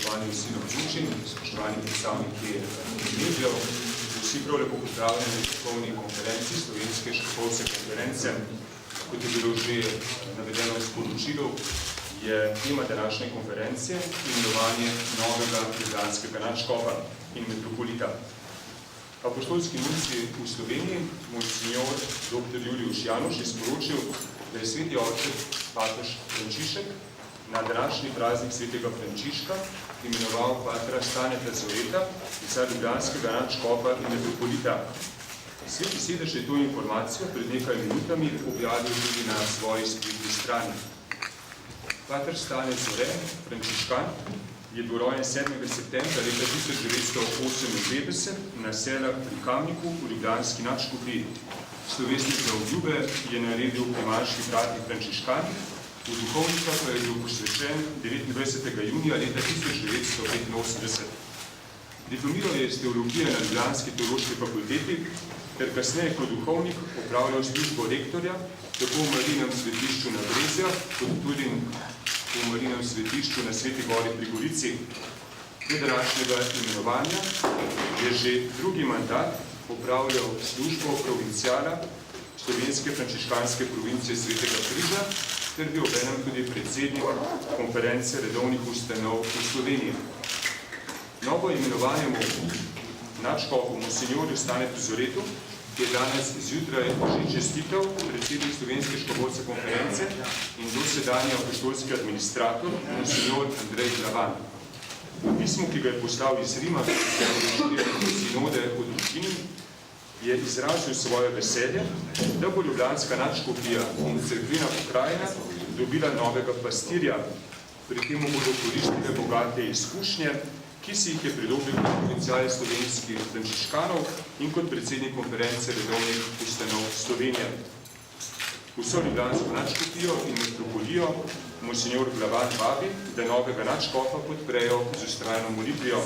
spoštovani vsi navzoči, spoštovani predstavniki medijev, vsi prav lepo pozdravljeni na tiskovni konferenci Slovenske škofovske konference. Kot je bilo že navedeno v sporočilu, je tema današnje konference imenovanje novega ljubljanskega nadškofa in metropolita. Apoštolski nunci v Sloveniji, monsignor dr. Juliuš Januš, je sporočil, da je sveti oče papež Frančišek na današnji praznik svetega Frančiška imenoval patra Staneta Zoreta, za ljubljanskega nadškofa in metropolita. Sveti sedež je to informacijo pred nekaj minutami objavil tudi na svoji spletni strani. Pater Stane Zore, frančiškan, je bil rojen 7. septembra leta 1998 na Selah pri Kamniku v ljubljanski nadškofiji. Slovesnik za obljube je naredil primarški bratji frančiškani, v duhovnika pa je bil posvečen 29. junija leta 1985. Diplomiral je iz teologije na Ljubljanski teološki fakulteti, ter kasneje kot duhovnik opravljal službo rektorja, tako v Marijinem svetišču na Brezjah, kot tudi v Marijinem svetišču na Sveti Gori pri Gorici. Do današnjega imenovanja je že drugi mandat opravljal službo provincijala Slovenske frančiškanske provincije Svetega Križa, ter bil obenem tudi predsednik konference redovnih ustanov v Sloveniji. Novo imenovanje nadškofu monsignorju Stanetu Zoretu, ki je danes zjutraj že čestital predsednik Slovenske škofovske konference in dosedanji apoštolski administrator monsignor Andrej Glavan. V pismu, ki ga je poslal iz Rima, sinode o družini, je izrazil svoje veselje, da bo ljubljanska nadškofija in cerkvena pokrajina dobila novega pastirja. Pri tem bodo koristile bogate izkušnje, ki si jih je pridobil kot provincial slovenskih frančiškanov in kot predsednik konference redovnih ustanov Slovenije. Vso ljubljansko nadškofijo in metropolijo monsignor Glavan vabi, da novega nadškofa podprejo z vztrajno molitvijo.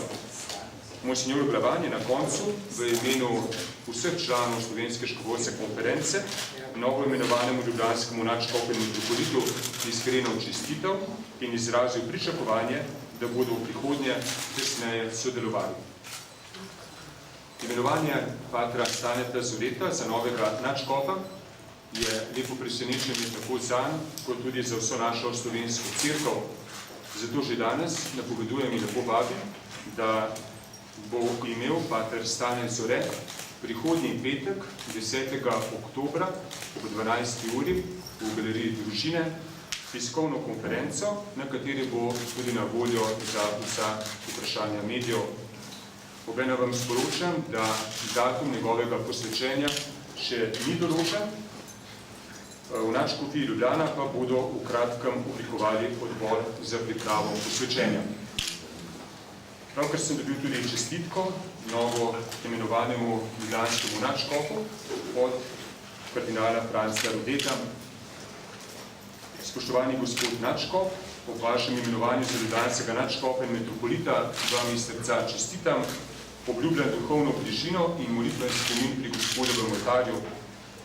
Monsignor Glavan je na koncu v imenu vseh članov Slovenske škofovske konference novo imenovanemu ljubljanskemu nadškofu in metropolitu iskreno čestitev in izrazil pričakovanje, da bodo v prihodnje tesneje sodelovali. Imenovanje patra Staneta Zoreta za novega nadškofa je lepo presenečenje tako zanj, kot tudi za vso našo slovensko cerkev. Zato že danes napovedujem in lepo vabim, da bo imel pater Stane Zore prihodnji petek, 10. oktobra ob 12. uri v galeriji Družine tiskovno konferenco, na kateri bo tudi na voljo za vsa vprašanja medijev. Obenem vam sporočam, da datum njegovega posvečenja še ni določen. V nadškofiji Ljubljana pa bodo v kratkem oblikovali odbor za pripravo posvečenja. Pravkar sem dobil tudi čestitko novo imenovanemu ljubljanskemu nadškofu od kardinala Franca Rodeta. Spoštovani gospod nadškof, ob vašem imenovanju za ljubljanskega nadškofa in metropolita vam iz srca čestitam, obljubljam duhovno bližino in molitven spomin pri gospodovem oltarju.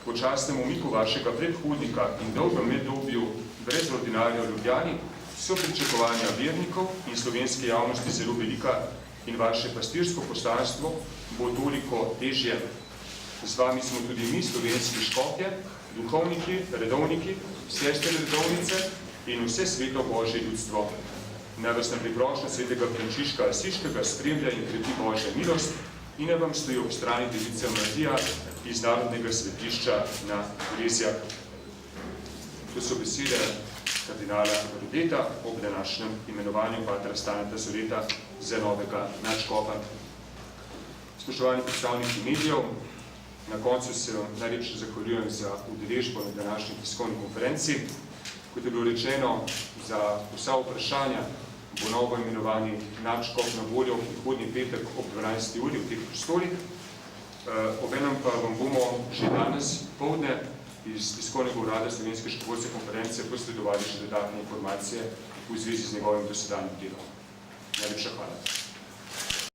Po častnem umiku vašega predhodnika in dolgem medobju brez ordinarja v Ljubljani so pričakovanja vernikov in slovenske javnosti zelo velika in vaše pastirsko poslanstvo bo toliko težje. Z vami smo tudi mi, slovenski škofje, duhovniki, redovniki, sestre redovnice in vse sveto Božje ljudstvo. Naj vas na priprošnjo svetega Frančiška Asiškega spremlja in krepi Božja milost in naj vam stoji ob strani device Marija iz Narodnega svetišča na Brezjah. To so besede kardinala Rodeta ob današnjem imenovanju patra Staneta Zoreta za novega nadškofa. Spoštovani predstavniki medijev, na koncu se vam najlepše zahvaljujem za udeležbo na današnji tiskovni konferenci. Kot je bilo rečeno, za vsa vprašanja bo novo imenovani nadškof na voljo v prihodnji petek ob 12. uri v teh prostorih. Obenem pa vam bomo že danes poldne iz tiskovnega urada Slovenske škofovske konference posredovali še dodatne informacije v zvezi z njegovim dosedanjim delom. Najlepša hvala.